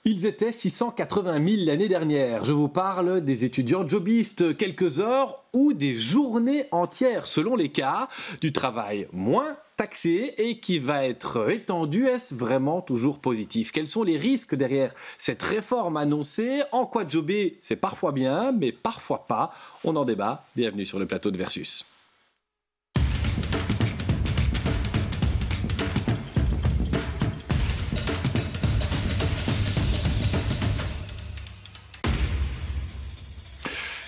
Ils étaient 680 000 l'année dernière. Je vous parle des étudiants jobistes, quelques heures ou des journées entières selon les cas, du travail moins taxé et qui va être étendu. Est-ce vraiment toujours positif? Quels sont les risques derrière cette réforme annoncée? En quoi jobber, c'est parfois bien, mais parfois pas? On en débat. Bienvenue sur le plateau de Versus.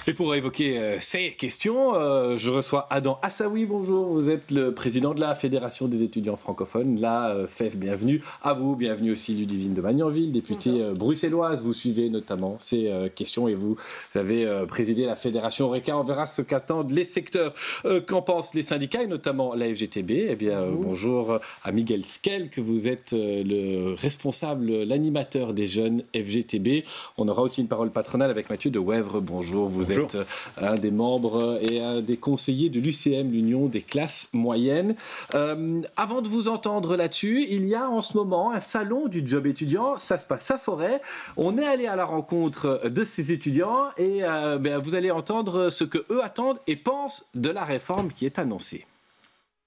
Et pour évoquer ces questions, je reçois Adam Assaoui. Bonjour, vous êtes le président de la Fédération des étudiants francophones, la FEF. Bienvenue à vous. Bienvenue aussi Ludivine de Magnanville, députée bruxelloise. Vous suivez notamment ces questions et vous avez présidé la Fédération Oreca. On verra ce qu'attendent les secteurs. Qu'en pensent les syndicats et notamment la FGTB? Eh bien, bonjour à Miguel Skelk. Vous êtes le responsable, l'animateur des jeunes FGTB. On aura aussi une parole patronale avec Mathieu de Wèvre. Bonjour, vous êtes un des membres et un des conseillers de l'UCM, l'Union des classes moyennes. Avant de vous entendre là-dessus, il y a en ce moment un salon du job étudiant. Ça se passe à Forêt. On est allé à la rencontre de ces étudiants et vous allez entendre ce qu'eux attendent et pensent de la réforme qui est annoncée.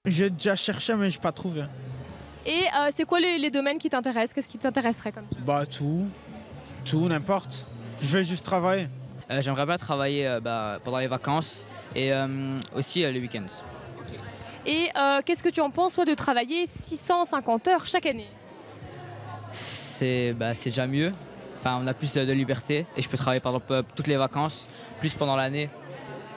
J'ai déjà cherché, mais je n'ai pas trouvé. Et c'est quoi les domaines qui t'intéressent? Qu'est-ce qui t'intéresserait comme ça? Tout, n'importe. Je veux juste travailler. J'aimerais bien travailler pendant les vacances et aussi les week-ends. Et qu'est-ce que tu en penses, toi, de travailler 650 heures chaque année? C'est déjà mieux. Enfin, on a plus de liberté et je peux travailler par exemple toutes les vacances, plus pendant l'année.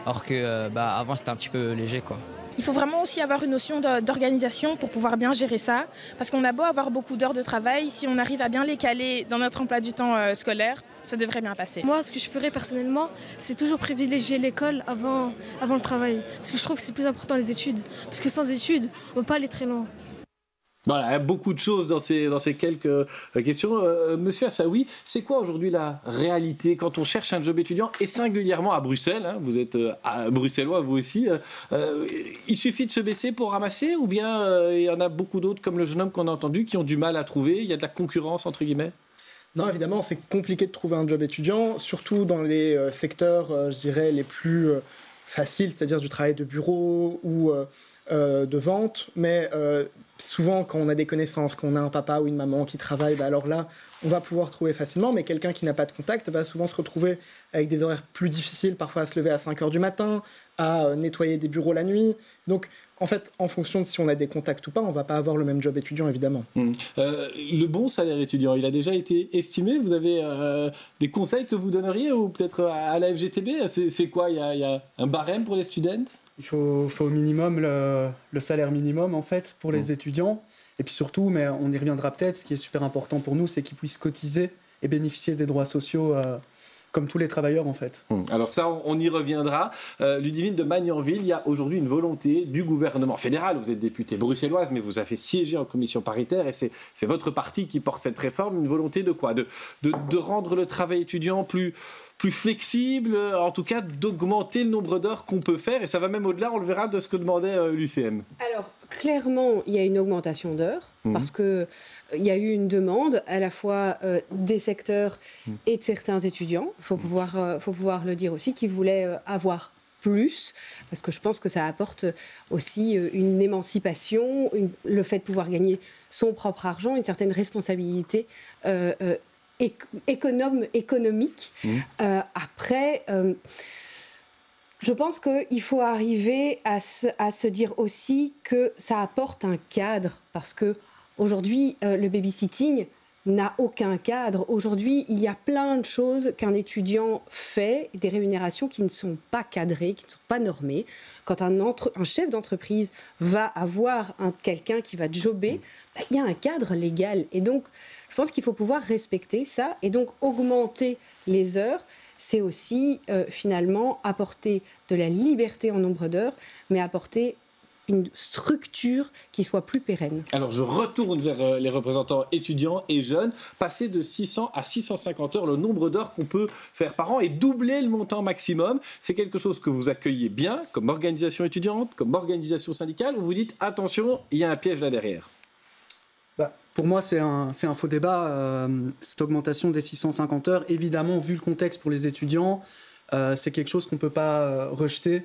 Alors que avant, c'était un petit peu léger, quoi. Il faut vraiment aussi avoir une notion d'organisation pour pouvoir bien gérer ça. Parce qu'on a beau avoir beaucoup d'heures de travail, si on arrive à bien les caler dans notre emploi du temps scolaire, ça devrait bien passer. Moi, ce que je ferais personnellement, c'est toujours privilégier l'école avant le travail. Parce que je trouve que c'est plus important les études. Parce que sans études, on ne peut pas aller très loin. Voilà, il y a beaucoup de choses dans ces quelques questions. Monsieur Assaoui, c'est quoi aujourd'hui la réalité quand on cherche un job étudiant et singulièrement à Bruxelles, hein, vous êtes bruxellois vous aussi, il suffit de se baisser pour ramasser ou bien il y en a beaucoup d'autres comme le jeune homme qu'on a entendu qui ont du mal à trouver, il y a de la concurrence entre guillemets? Non, évidemment, c'est compliqué de trouver un job étudiant, surtout dans les secteurs, je dirais, les plus faciles, c'est-à-dire du travail de bureau ou de vente, mais souvent quand on a des connaissances, qu'on a un papa ou une maman qui travaille, alors là on va pouvoir trouver facilement, mais quelqu'un qui n'a pas de contact va souvent se retrouver avec des horaires plus difficiles, parfois à se lever à 5h du matin, à nettoyer des bureaux la nuit. Donc en fait, en fonction de si on a des contacts ou pas, on ne va pas avoir le même job étudiant évidemment. Le bon salaire étudiant, il a déjà été estimé? Vous avez des conseils que vous donneriez ou peut-être à la FGTB? C'est quoi, il y a un barème pour les students? Il faut au minimum le salaire minimum en fait pour les étudiants. Et puis surtout, mais on y reviendra peut-être, ce qui est super important pour nous, c'est qu'ils puissent cotiser et bénéficier des droits sociaux comme tous les travailleurs en fait. Alors ça, on y reviendra. Ludivine de Magnanville, il y a aujourd'hui une volonté du gouvernement fédéral. Vous êtes députée bruxelloise, mais vous avez siégé en commission paritaire et c'est votre parti qui porte cette réforme. Une volonté de quoi? De rendre le travail étudiant plus flexible, en tout cas d'augmenter le nombre d'heures qu'on peut faire, et ça va même au-delà, on le verra, de ce que demandait l'UCM. Alors, clairement, il y a une augmentation d'heures, parce qu'il y a eu une demande à la fois des secteurs et de certains étudiants, il faut pouvoir le dire aussi, qui voulaient avoir plus, parce que je pense que ça apporte aussi une émancipation, le fait de pouvoir gagner son propre argent, une certaine responsabilité économique. Après, je pense qu'il faut arriver à se dire aussi que ça apporte un cadre, parce qu'aujourd'hui, le babysitting n'a aucun cadre. Aujourd'hui, il y a plein de choses qu'un étudiant fait, des rémunérations qui ne sont pas cadrées, qui ne sont pas normées. Quand un chef d'entreprise va avoir quelqu'un qui va jobber, il y a un cadre légal. Et donc, je pense qu'il faut pouvoir respecter ça et donc augmenter les heures. C'est aussi finalement apporter de la liberté en nombre d'heures, mais apporter une structure qui soit plus pérenne. Alors je retourne vers les représentants étudiants et jeunes. Passer de 600 à 650 heures le nombre d'heures qu'on peut faire par an et doubler le montant maximum, c'est quelque chose que vous accueillez bien comme organisation étudiante, comme organisation syndicale, ou vous dites attention, il y a un piège là derrière? Pour moi, c'est un faux débat. Cette augmentation des 650 heures, évidemment, vu le contexte pour les étudiants, c'est quelque chose qu'on ne peut pas rejeter.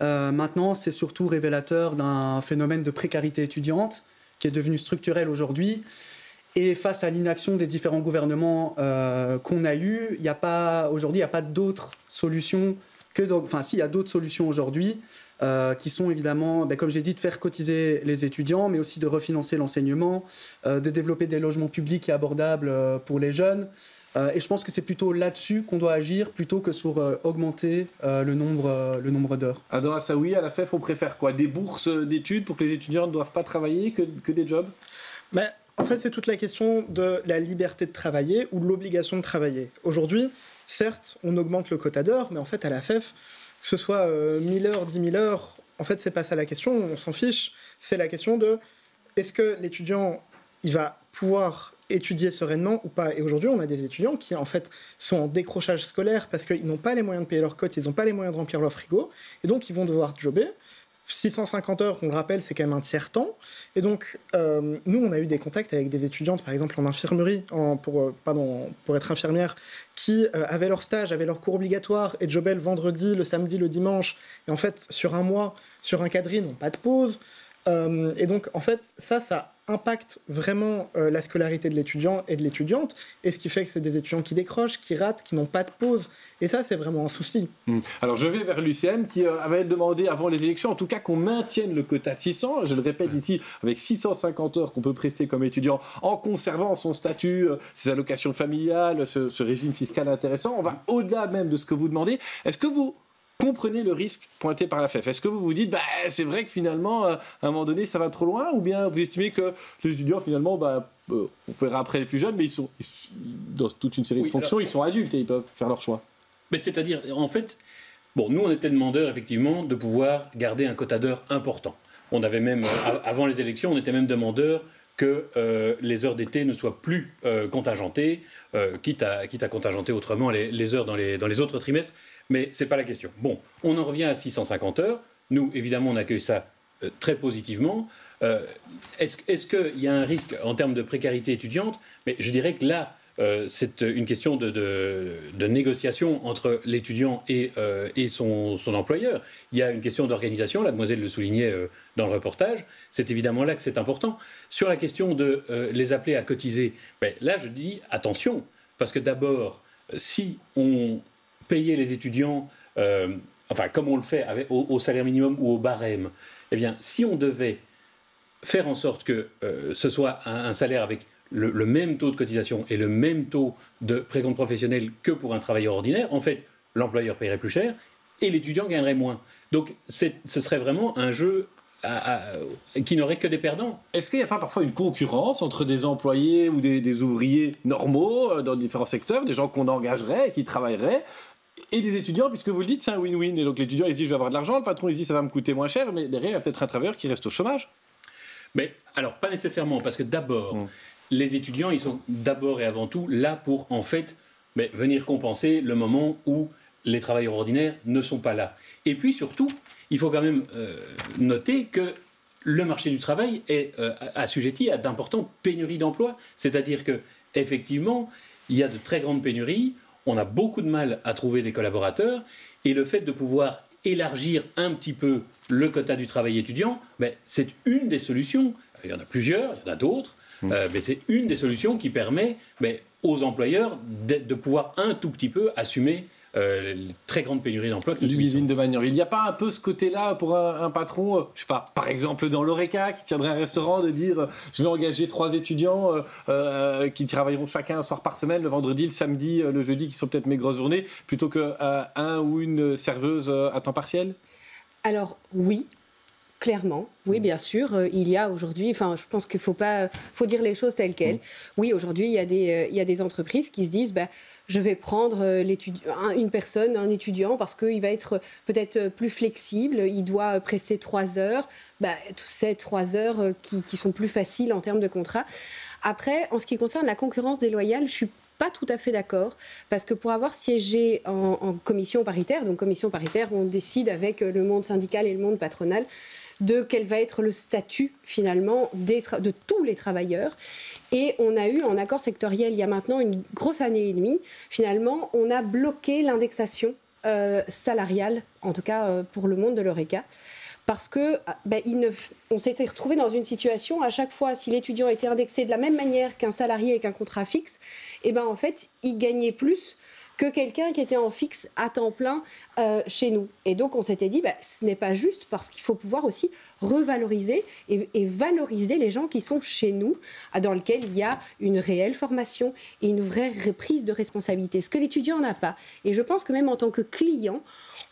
Maintenant, c'est surtout révélateur d'un phénomène de précarité étudiante qui est devenu structurel aujourd'hui. Et face à l'inaction des différents gouvernements qu'on a eus, aujourd'hui, il n'y a pas d'autres solutions il y a d'autres solutions aujourd'hui qui sont évidemment, comme j'ai dit, de faire cotiser les étudiants, mais aussi de refinancer l'enseignement, de développer des logements publics et abordables pour les jeunes. Et je pense que c'est plutôt là-dessus qu'on doit agir plutôt que sur augmenter le nombre d'heures. Adam Hassaoui, à la FEF, on préfère quoi? Des bourses d'études pour que les étudiants ne doivent pas travailler que des jobs? Mais en fait, c'est toute la question de la liberté de travailler ou de l'obligation de travailler. Aujourd'hui, certes, on augmente le quota d'heures, mais en fait, à la FEF, que ce soit 1000 heures, 10 000 heures, en fait, c'est pas ça la question, on s'en fiche. C'est la question de est-ce que l'étudiant, il va pouvoir étudier sereinement ou pas. Et aujourd'hui, on a des étudiants qui, en fait, sont en décrochage scolaire parce qu'ils n'ont pas les moyens de payer leur cote, ils n'ont pas les moyens de remplir leur frigo, et donc ils vont devoir jobber. 650 heures, on le rappelle, c'est quand même un tiers-temps. Et donc, nous, on a eu des contacts avec des étudiantes, par exemple en infirmerie, pour être infirmière, qui avaient leur stage, avaient leur cours obligatoire, et jobaient le vendredi, le samedi, le dimanche. Et en fait, sur un mois, sur un quadrille, n'ont pas de pause. Et donc, en fait, ça impacte vraiment la scolarité de l'étudiant et de l'étudiante, et ce qui fait que c'est des étudiants qui décrochent, qui ratent, qui n'ont pas de pause. Et ça, c'est vraiment un souci. Alors, je vais vers l'UCM qui avait demandé avant les élections, en tout cas, qu'on maintienne le quota de 600. Je le répète ici, avec 650 heures qu'on peut prester comme étudiant en conservant son statut, ses allocations familiales, ce régime fiscal intéressant. On va au-delà même de ce que vous demandez. Est-ce que vous comprenez le risque pointé par la FEF? Est-ce que vous vous dites, c'est vrai que finalement, à un moment donné, ça va trop loin? Ou bien vous estimez que les étudiants, finalement, on verra après les plus jeunes, mais ils sont dans toute une série de fonctions, ils sont adultes et ils peuvent faire leur choix? Mais c'est-à-dire, en fait, nous, on était demandeurs, effectivement, de pouvoir garder un quota d'heures important. On avait même, avant les élections, on était même demandeurs que les heures d'été ne soient plus contingentées, quitte à contingenter autrement les heures dans les autres trimestres. Mais ce n'est pas la question. Bon, on en revient à 650 heures. Nous, évidemment, on accueille ça très positivement. Est-ce qu'il y a un risque en termes de précarité étudiante? Mais je dirais que là, c'est une question de négociation entre l'étudiant et son employeur. Il y a une question d'organisation, la demoiselle le soulignait dans le reportage. C'est évidemment là que c'est important. Sur la question de les appeler à cotiser, là, je dis attention, parce que d'abord, si on payer les étudiants, comme on le fait au salaire minimum ou au barème, eh bien, si on devait faire en sorte que ce soit un salaire avec le même taux de cotisation et le même taux de précompte professionnel que pour un travailleur ordinaire, en fait, l'employeur paierait plus cher et l'étudiant gagnerait moins. Donc, ce serait vraiment un jeu qui n'aurait que des perdants. Est-ce qu'il n'y a pas parfois une concurrence entre des employés ou des ouvriers normaux dans différents secteurs, des gens qu'on engagerait et qui travailleraient, et des étudiants, puisque vous le dites, c'est un win-win. Et donc l'étudiant, il se dit, je vais avoir de l'argent, le patron, il se dit, ça va me coûter moins cher, mais derrière, il y a peut-être un travailleur qui reste au chômage. Mais alors, pas nécessairement, parce que d'abord, les étudiants, ils sont d'abord et avant tout là pour, en fait, venir compenser le moment où les travailleurs ordinaires ne sont pas là. Et puis, surtout, il faut quand même noter que le marché du travail est assujetti à d'importantes pénuries d'emplois. C'est-à-dire que, effectivement, il y a de très grandes pénuries. On a beaucoup de mal à trouver des collaborateurs, et le fait de pouvoir élargir un petit peu le quota du travail étudiant, c'est une des solutions. Il y en a plusieurs, il y en a d'autres, mais c'est une des solutions qui permet aux employeurs de pouvoir un tout petit peu assumer les très grandes pénuries d'emplois que nous subissons. L'usine de Magnanville. Il n'y a pas un peu ce côté-là pour un patron, je sais pas, par exemple dans l'Oreca, qui tiendrait un restaurant, de dire je vais engager 3 étudiants qui travailleront chacun un soir par semaine, le vendredi, le samedi, le jeudi, qui sont peut-être mes grosses journées, plutôt qu'un ou une serveuse à temps partiel? Alors oui. Clairement, oui, bien sûr. Il y a aujourd'hui, je pense qu'il faut dire les choses telles quelles. Oui, aujourd'hui, il y a des entreprises qui se disent, je vais prendre une personne, un étudiant, parce qu'il va être peut-être plus flexible, il doit prester 3 heures. C'est 3 heures qui sont plus faciles en termes de contrat. Après, en ce qui concerne la concurrence déloyale, je suis pas tout à fait d'accord, parce que pour avoir siégé en commission paritaire, donc commission paritaire, on décide avec le monde syndical et le monde patronal de quel va être le statut finalement de tous les travailleurs. Et on a eu en accord sectoriel il y a maintenant une grosse année et demie, finalement, on a bloqué l'indexation salariale, en tout cas pour le monde de l'Horeca. Parce que on s'était retrouvé dans une situation, à chaque fois, si l'étudiant était indexé de la même manière qu'un salarié avec un contrat fixe, en fait, il gagnait plus que quelqu'un qui était en fixe à temps plein chez nous. Et donc, on s'était dit, ce n'est pas juste, parce qu'il faut pouvoir aussi revaloriser et valoriser les gens qui sont chez nous, dans lesquels il y a une réelle formation et une vraie prise de responsabilité, ce que l'étudiant n'a pas. Et je pense que même en tant que client,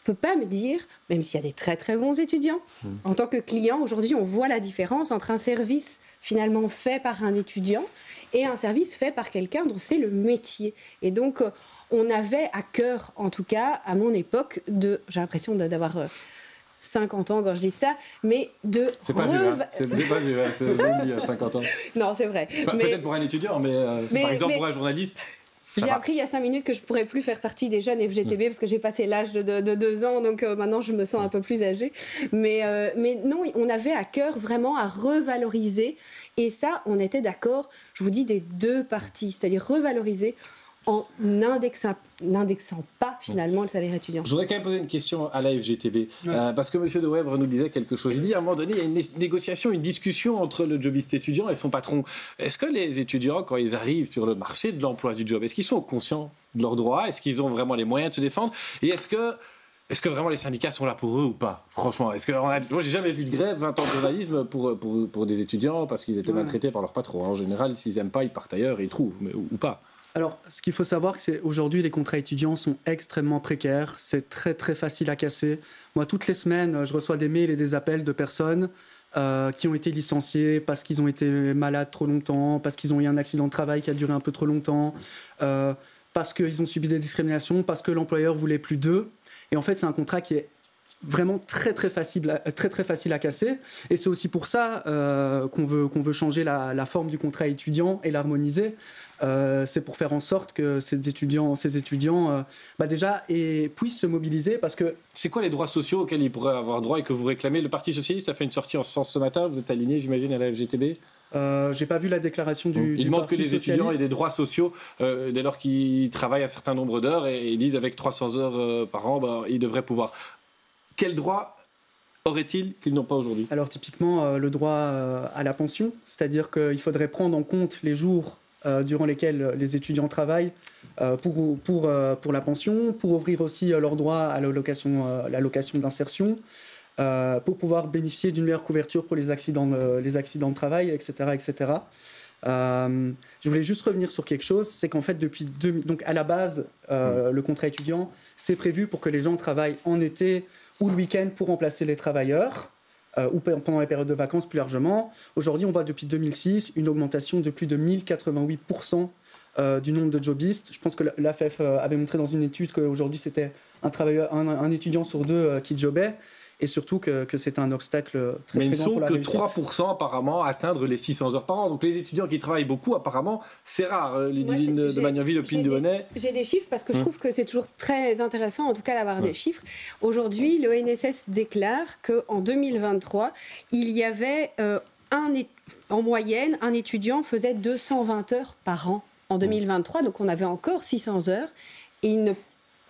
on ne peut pas me dire, même s'il y a des très très bons étudiants, en tant que client, aujourd'hui, on voit la différence entre un service finalement fait par un étudiant et un service fait par quelqu'un dont c'est le métier. Et donc, on avait à cœur, en tout cas, à mon époque, j'ai l'impression d'avoir 50 ans quand je dis ça, mais de... C'est pas vieux, hein. C'est pas vieux, hein. C'est joli, 50 ans. Non, c'est vrai. Enfin, peut-être pour un étudiant, mais par exemple pour un journaliste... J'ai appris il y a 5 minutes que je ne pourrais plus faire partie des jeunes FGTB parce que j'ai passé l'âge de 2 ans, donc maintenant je me sens un peu plus âgée. Mais non, on avait à cœur vraiment à revaloriser, et ça, on était d'accord, je vous dis, des deux parties, c'est-à-dire revaloriser en n'indexant pas finalement le salaire étudiant. Je voudrais quand même poser une question à la FGTB, parce que M. De Wèvre nous disait quelque chose. Il dit à un moment donné, il y a une négociation, une discussion entre le jobiste étudiant et son patron. Est-ce que les étudiants, quand ils arrivent sur le marché de l'emploi du job, est-ce qu'ils sont conscients de leurs droits? Est-ce qu'ils ont vraiment les moyens de se défendre? Et est-ce que vraiment les syndicats sont là pour eux ou pas? Franchement, moi j'ai jamais vu de grève 20 ans de journalisme pour des étudiants parce qu'ils étaient maltraités par leur patron. En général, s'ils n'aiment pas, ils partent ailleurs et ils trouvent, mais, ou pas. Alors, ce qu'il faut savoir, c'est qu'aujourd'hui, les contrats étudiants sont extrêmement précaires. C'est très, très facile à casser. Moi, toutes les semaines, je reçois des mails et des appels de personnes qui ont été licenciées parce qu'ils ont été malades trop longtemps, parce qu'ils ont eu un accident de travail qui a duré un peu trop longtemps, parce qu'ils ont subi des discriminations, parce que l'employeur voulait plus d'eux. Et en fait, c'est un contrat qui est vraiment très très facile à casser, et c'est aussi pour ça qu'on veut changer la forme du contrat étudiant et l'harmoniser. C'est pour faire en sorte que ces étudiants déjà puissent se mobiliser, parce que... C'est quoi les droits sociaux auxquels ils pourraient avoir droit et que vous réclamez? Le Parti Socialiste a fait une sortie en ce sens ce matin, vous êtes aligné, j'imagine, à la FGTB? J'ai pas vu la déclaration du Parti Socialiste. Ils demandent que les étudiants aient des droits sociaux dès lors qu'ils travaillent un certain nombre d'heures, et ils disent avec 300 heures par an, ils devraient pouvoir. Quels droits auraient-ils qu'ils n'ont pas aujourd'hui? Alors typiquement le droit à la pension, c'est-à-dire qu'il faudrait prendre en compte les jours durant lesquels les étudiants travaillent pour la pension, pour ouvrir aussi leur droit à l'allocation d'insertion, pour pouvoir bénéficier d'une meilleure couverture pour les accidents de travail, etc. etc. Je voulais juste revenir sur quelque chose, c'est qu'en fait donc à la base, le contrat étudiant, c'est prévu pour que les gens travaillent en été ou le week-end pour remplacer les travailleurs, ou pendant les périodes de vacances plus largement. Aujourd'hui, on voit depuis 2006 une augmentation de plus de 1088% du nombre de jobistes. Je pense que l'AFEF avait montré dans une étude qu'aujourd'hui, c'était un étudiant sur 2 qui jobait, et surtout que c'est un obstacle très Mais très grand pour la réussite. ils ne sont que 3% apparemment à atteindre les 600 heures par an. Donc les étudiants qui travaillent beaucoup, apparemment, c'est rare. Ludivine de Magnanville, Opine de Honnay. J'ai des chiffres parce que je trouve que c'est toujours très intéressant, en tout cas, d'avoir des chiffres. Aujourd'hui, l'ONSS déclare qu'en 2023, il y avait en moyenne, un étudiant faisait 220 heures par an en 2023. Donc on avait encore 600 heures et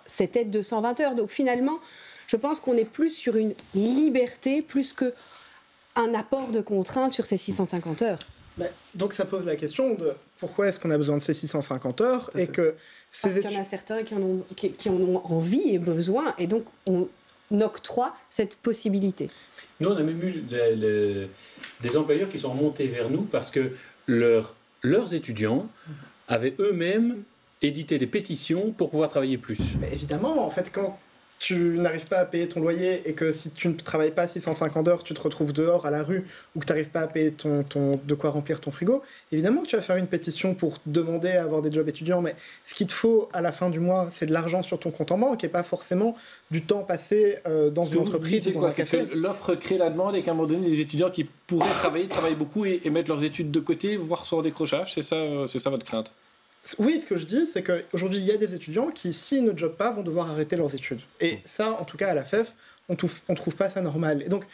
c'était 220 heures. Donc finalement, je pense qu'on est plus sur une liberté plus qu'un apport de contraintes sur ces 650 heures. Donc ça pose la question de pourquoi est-ce qu'on a besoin de ces 650 650 heures, et que parce qu'il y en a certains qui en ont envie et besoin, et donc on octroie cette possibilité. Nous, on a même eu des employeurs qui sont remontés vers nous parce que leurs étudiants avaient eux-mêmes édité des pétitions pour pouvoir travailler plus. Mais évidemment, en fait, quand tu n'arrives pas à payer ton loyer et que si tu ne travailles pas 650 heures, tu te retrouves dehors à la rue, ou que tu n'arrives pas à payer de quoi remplir ton frigo, évidemment que tu vas faire une pétition pour demander à avoir des jobs étudiants, mais ce qu'il te faut à la fin du mois, c'est de l'argent sur ton compte en banque et pas forcément du temps passé dans une entreprise. C'est quoi? C'est que l'offre crée la demande et qu'à un moment donné, les étudiants qui pourraient travaillent beaucoup et mettre leurs études de côté, voire sur décrochage, c'est ça votre crainte? Oui, ce que je dis, c'est qu'aujourd'hui, il y a des étudiants qui, s'ils ne jobbent pas, vont devoir arrêter leurs études. Et ça, en tout cas, à la FEF, on trouve pas ça normal. Et donc,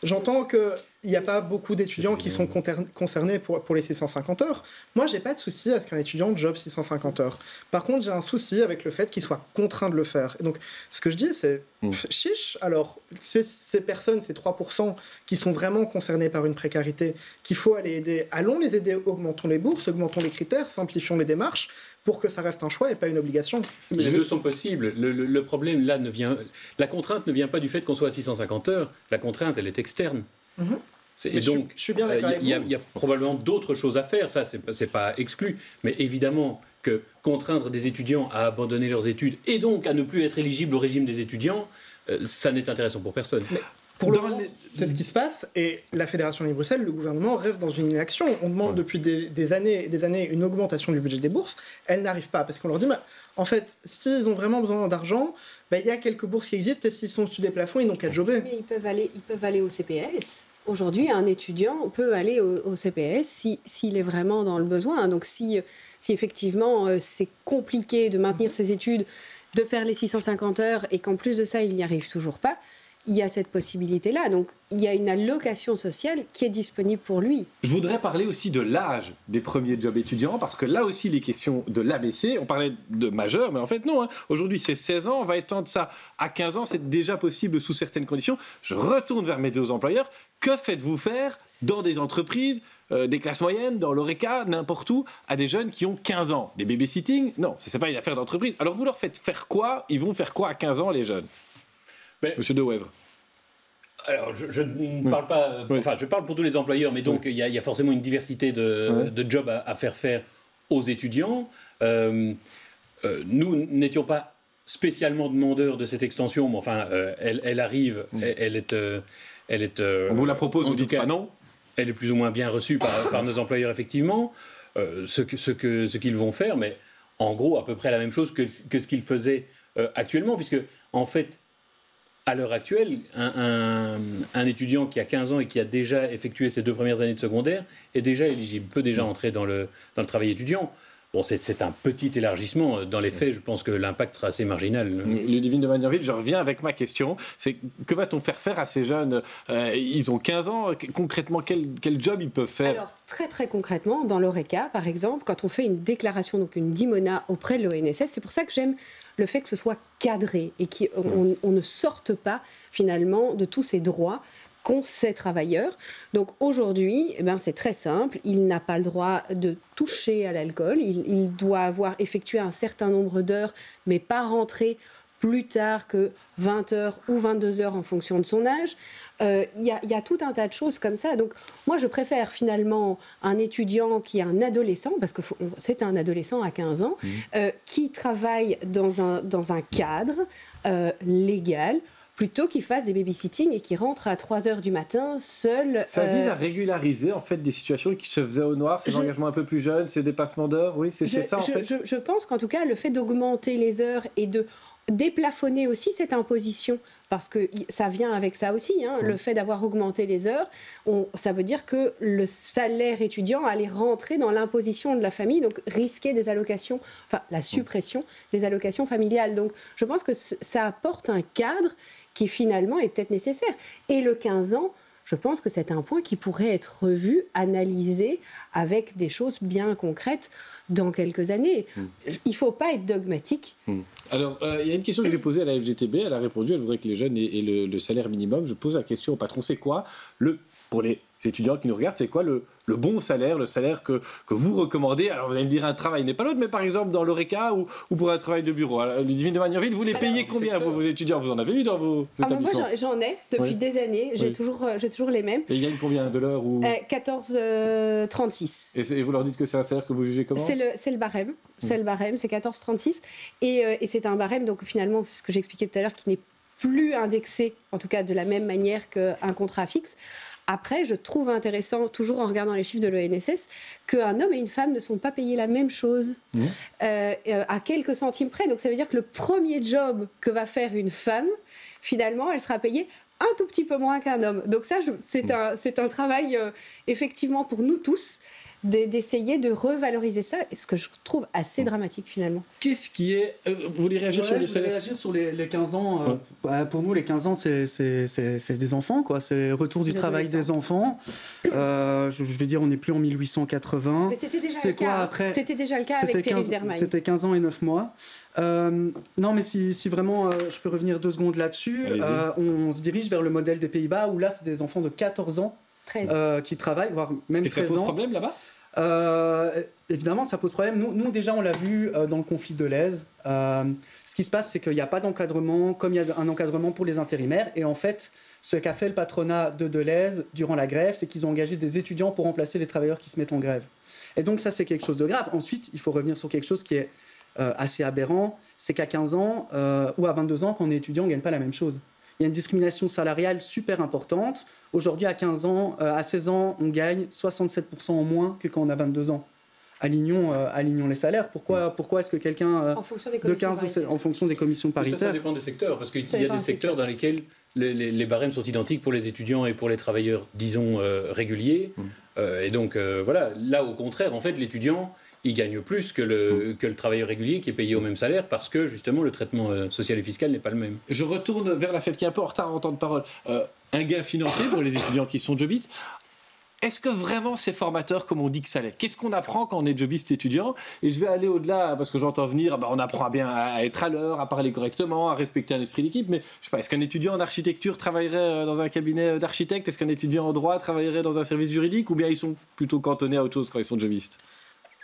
J'entends qu'il n'y a pas beaucoup d'étudiants qui sont concernés pour les 650 heures. Moi, j'ai pas de souci à ce qu'un étudiant job 650 heures. Par contre, j'ai un souci avec le fait qu'il soit contraint de le faire. Et donc, ce que je dis, c'est chiche. Alors, ces personnes, ces 3% qui sont vraiment concernés par une précarité, qu'il faut aller aider, allons les aider, augmentons les bourses, augmentons les critères, simplifions les démarches pour que ça reste un choix et pas une obligation. Mais les deux sont possibles. Le problème, là, la contrainte ne vient pas du fait qu'on soit à 650 heures. La contrainte, elle est externe. Et donc, je suis bien d'accord avec vous. Il y a probablement d'autres choses à faire, ça, c'est pas exclu. Mais évidemment que contraindre des étudiants à abandonner leurs études et donc à ne plus être éligibles au régime des étudiants, ça n'est intéressant pour personne. Mais pour le moment, c'est ce qui se passe, et la Fédération Libre-Bruxelles, le gouvernement reste dans une inaction. On demande depuis des années et des années une augmentation du budget des bourses. Elle n'arrive pas, parce qu'on leur dit, en fait, s'ils ont vraiment besoin d'argent, il y a quelques bourses qui existent, et s'ils sont au-dessus des plafonds, ils n'ont qu'à jobber. Mais ils peuvent aller au CPS. Aujourd'hui, un étudiant peut aller au CPS s'il est vraiment dans le besoin. Donc si effectivement c'est compliqué de maintenir ses études, de faire les 650 heures et qu'en plus de ça, il n'y arrive toujours pas, il y a cette possibilité-là. Donc, il y a une allocation sociale qui est disponible pour lui. Je voudrais parler aussi de l'âge des premiers jobs étudiants, parce que là aussi, les questions de l'ABC, on parlait de majeur, mais en fait, non. Aujourd'hui, c'est 16 ans, on va étendre ça à 15 ans, c'est déjà possible sous certaines conditions. Je retourne vers mes deux employeurs. Que faites-vous faire dans des entreprises, des classes moyennes, dans l'ORECA, n'importe où, à des jeunes qui ont 15 ans? Des babysitting? Non, c'est pas une affaire d'entreprise. Alors, vous leur faites faire quoi? Ils vont faire quoi à 15 ans, les jeunes? Monsieur De Wevre. Alors, je ne parle pas... Enfin, je parle pour tous les employeurs, mais donc il y a forcément une diversité de jobs à faire aux étudiants. Nous n'étions pas spécialement demandeurs de cette extension, mais enfin, elle arrive, elle est... On vous la propose, vous dites pas non? Elle est plus ou moins bien reçue par nos employeurs, effectivement. Ce qu'ils vont faire, mais en gros, à peu près la même chose que ce qu'ils faisaient actuellement, puisque, en fait, à l'heure actuelle, un étudiant qui a 15 ans et qui a déjà effectué ses 2 premières années de secondaire est déjà éligible, peut déjà entrer dans le travail étudiant. Bon, c'est un petit élargissement. Dans les faits, je pense que l'impact sera assez marginal. Ludivine de Magnanville, je reviens avec ma question. C'est que va-t-on faire à ces jeunes? Ils ont 15 ans. Concrètement, quel job ils peuvent faire? Alors, très très concrètement, dans l'ORECA, par exemple, quand on fait une déclaration, donc une DIMONA auprès de l'ONSS, c'est pour ça que j'aime le fait que ce soit cadré et qu'on ne sorte pas finalement de tous ces droits qu'ont ces travailleurs. Donc aujourd'hui, c'est très simple, il n'a pas le droit de toucher à l'alcool, il doit avoir effectué un certain nombre d'heures, mais pas rentrer plus tard que 20 heures ou 22 heures en fonction de son âge. Il y a tout un tas de choses comme ça. Donc moi, je préfère finalement un étudiant qui est un adolescent, parce que c'est un adolescent à 15 ans, qui travaille dans un cadre légal, plutôt qu'il fasse des babysitting et qu'il rentre à 3 heures du matin seul. Ça vise à régulariser en fait des situations qui se faisaient au noir, ces engagements un peu plus jeunes, ces dépassements d'heures, oui, c'est ça en fait. Je pense qu'en tout cas, le fait d'augmenter les heures et de déplafonner aussi cette imposition, parce que ça vient avec ça aussi, le fait d'avoir augmenté les heures, ça veut dire que le salaire étudiant allait rentrer dans l'imposition de la famille, donc risquer des allocations, enfin la suppression des allocations familiales. Donc je pense que ça apporte un cadre qui finalement est peut-être nécessaire. Et le 15 ans, je pense que c'est un point qui pourrait être revu, analysé avec des choses bien concrètes dans quelques années. Il ne faut pas être dogmatique. Alors, il y a une question que j'ai posée à la FGTB, elle a répondu, elle voudrait que les jeunes aient le salaire minimum. Je pose la question au patron, c'est quoi, pour les étudiants qui nous regardent, c'est quoi le bon salaire, le salaire que vous recommandez? Alors vous allez me dire un travail n'est pas l'autre, mais par exemple dans l'ORECA ou pour un travail de bureau. Alors, Ludivine de Magnanville, vous les payez combien vos étudiants? Vous en avez eu dans vos établissements? Moi j'en ai depuis des années, j'ai toujours les mêmes. Et ils gagnent combien de l'heure 14,36. Et vous leur dites que c'est un salaire que vous jugez comment? C'est le barème, c'est le barème, c'est 14,36 et c'est un barème, donc finalement ce que j'expliquais tout à l'heure, qui n'est plus indexé, en tout cas de la même manière qu'un contrat fixe. Après, je trouve intéressant, toujours en regardant les chiffres de l'ONSS, qu'un homme et une femme ne sont pas payés la même chose à quelques centimes près. Donc ça veut dire que le premier job que va faire une femme, finalement, elle sera payée un tout petit peu moins qu'un homme. Donc ça, c'est un travail, effectivement, pour nous tous, d'essayer de revaloriser ça, ce que je trouve assez dramatique finalement. Qu'est-ce qui est... vous voulez réagir sur les salaires ? Je voulais réagir sur les 15 ans. Pour nous, les 15 ans, c'est des enfants, quoi. C'est le retour du travail des enfants. Je vais dire, on n'est plus en 1880. Mais c'était déjà c'est le quoi, cas. après C'était déjà le cas avec Pérez Dermain. C'était 15 ans et 9 mois. Non, mais si vraiment je peux revenir 2 secondes là-dessus, on se dirige vers le modèle des Pays-Bas où là, c'est des enfants de 14 ans 13. Qui travaillent, voire même 13 ans. Et ça pose problème là-bas ? Évidemment, ça pose problème. Nous déjà, on l'a vu dans le conflit de l'Aise. Ce qui se passe, c'est qu'il n'y a pas d'encadrement, comme il y a un encadrement pour les intérimaires. Et en fait, ce qu'a fait le patronat de Deleuze durant la grève, c'est qu'ils ont engagé des étudiants pour remplacer les travailleurs qui se mettent en grève. Et donc ça, c'est quelque chose de grave. Ensuite, il faut revenir sur quelque chose qui est assez aberrant. C'est qu'à 15 ans ou à 22 ans, quand on est étudiant, on ne gagne pas la même chose. Il y a une discrimination salariale super importante. Aujourd'hui, à 15 ans, à 16 ans, on gagne 67% en moins que quand on a 22 ans. Alignons les salaires. Pourquoi est-ce que quelqu'un de 15 ans, en fonction des commissions paritaires... Ça dépend des secteurs, parce qu'il y a des secteurs dans lesquels les barèmes sont identiques pour les étudiants et pour les travailleurs, disons, réguliers. Et donc, voilà, là, au contraire, en fait, l'étudiant, il gagne plus que le travailleur régulier qui est payé au même salaire parce que, justement, le traitement social et fiscal n'est pas le même. Je retourne vers la FEF qui est un peu en retard en temps de parole. Un gain financier pour les étudiants qui sont jobistes. Est-ce que vraiment c'est formateur comme on dit que ça l'est ? Qu'est-ce qu'on apprend quand on est jobiste étudiant ? Et je vais aller au-delà, parce que j'entends venir, on apprend à être à l'heure, à parler correctement, à respecter un esprit d'équipe, mais je sais pas, est-ce qu'un étudiant en architecture travaillerait dans un cabinet d'architecte ? Est-ce qu'un étudiant en droit travaillerait dans un service juridique ? Ou bien ils sont plutôt cantonnés à autre chose quand ils sont jobistes ?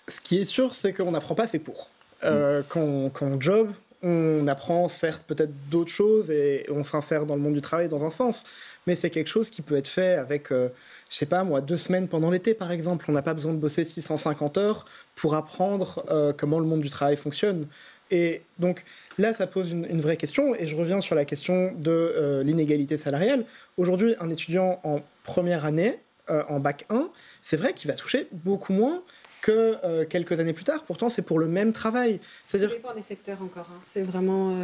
Ce qui est sûr, c'est qu'on n'apprend pas ses cours. Quand on job, on apprend certes peut-être d'autres choses et on s'insère dans le monde du travail dans un sens, mais c'est quelque chose qui peut être fait avec, je sais pas moi, 2 semaines pendant l'été par exemple. On n'a pas besoin de bosser 650 heures pour apprendre comment le monde du travail fonctionne. Et donc là, ça pose une vraie question, et je reviens sur la question de l'inégalité salariale. Aujourd'hui, un étudiant en première année, en bac 1, c'est vrai qu'il va toucher beaucoup moins que quelques années plus tard. Pourtant, c'est pour le même travail. C'est-à-dire... Tout dépend des secteurs encore. C'est vraiment...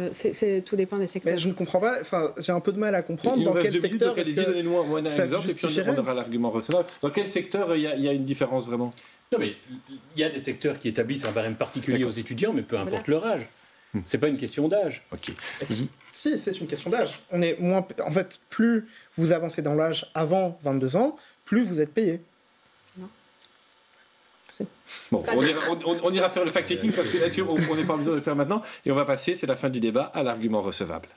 tout dépend des secteurs. Mais je ne comprends pas... Enfin, j'ai un peu de mal à comprendre dans quel secteur... Donnez-moi un exemple et puis on aura l'argument recevable. Dans quel secteur il y a une différence vraiment ? Non, mais il y a des secteurs qui établissent un barème particulier aux étudiants, mais peu importe leur âge. C'est pas une question d'âge. Ok. Si, c'est une question d'âge. On est moins... En fait, plus vous avancez dans l'âge avant 22 ans, plus vous êtes payé. Bon, on ira faire le fact-checking parce que là-dessus, on n'est pas besoin de le faire maintenant. Et on va passer, c'est la fin du débat, à l'argument recevable.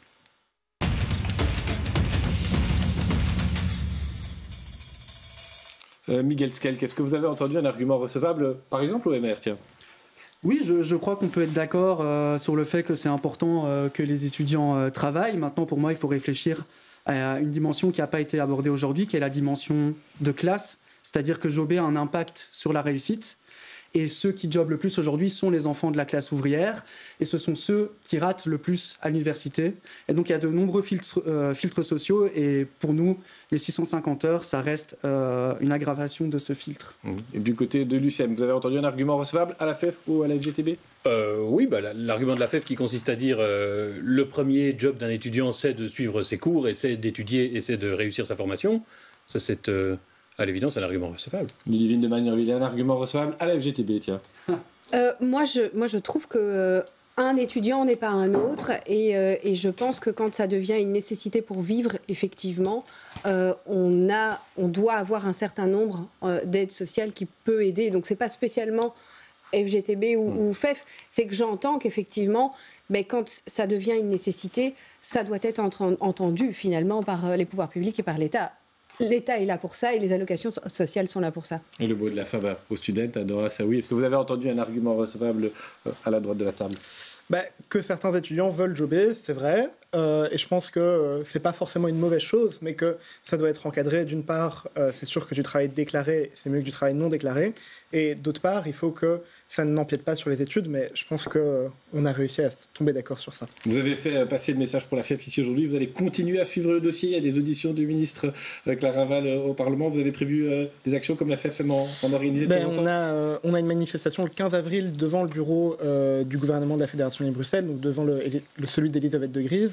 Miguel Skelk, est-ce que vous avez entendu un argument recevable, par exemple, au MR, tiens ? Oui, je crois qu'on peut être d'accord sur le fait que c'est important que les étudiants travaillent. Maintenant, pour moi, il faut réfléchir à une dimension qui n'a pas été abordée aujourd'hui, qui est la dimension de classe. C'est-à-dire que jobber a un impact sur la réussite. Et ceux qui jobent le plus aujourd'hui sont les enfants de la classe ouvrière. Et ce sont ceux qui ratent le plus à l'université. Et donc, il y a de nombreux filtres sociaux. Et pour nous, les 650 heures, ça reste une aggravation de ce filtre. Et du côté de l'UCM, vous avez entendu un argument recevable à la FEF ou à la FGTB ? Oui, l'argument de la FEF qui consiste à dire le premier job d'un étudiant, c'est de suivre ses cours, et c'est d'étudier, et c'est de réussir sa formation. Ça, c'est... à l'évidence, un argument recevable. Ludivine de Magnanville, un argument recevable à la FGTB, tiens. Moi, je trouve que un étudiant n'est pas un autre, et je pense que quand ça devient une nécessité pour vivre, effectivement, on doit avoir un certain nombre d'aides sociales qui peut aider. Donc, c'est pas spécialement FGTB ou FEF, c'est que j'entends qu'effectivement, quand ça devient une nécessité, ça doit être entendu finalement par les pouvoirs publics et par l'État. L'État est là pour ça et les allocations sociales sont là pour ça. Et le mot de la fin aux students, Adam Assaoui. Est-ce que vous avez entendu un argument recevable à la droite de la table ? Que certains étudiants veulent jobber, c'est vrai. Et je pense que c'est pas forcément une mauvaise chose, mais que ça doit être encadré. D'une part, c'est sûr que du travail déclaré, c'est mieux que du travail non déclaré. Et d'autre part, il faut que ça n'empiète pas sur les études, mais je pense qu'on a réussi à tomber d'accord sur ça. Vous avez fait passer le message pour la FEF ici aujourd'hui. Vous allez continuer à suivre le dossier. Il y a des auditions du ministre Claraval au Parlement. Vous avez prévu des actions comme la FEF en organiser de temps en temps ? On a une manifestation le 15 avril devant le bureau du gouvernement de la Fédération de Bruxelles, donc devant celui d'Elisabeth de Gries,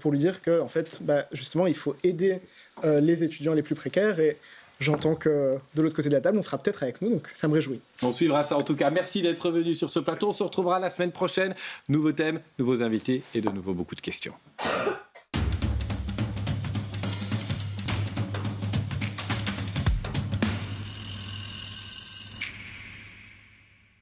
pour lui dire que, en fait, justement, il faut aider les étudiants les plus précaires. Et j'entends que de l'autre côté de la table, on sera peut-être avec nous, donc ça me réjouit. On suivra ça en tout cas. Merci d'être venu sur ce plateau. On se retrouvera la semaine prochaine. Nouveau thème, nouveaux invités et de nouveau beaucoup de questions.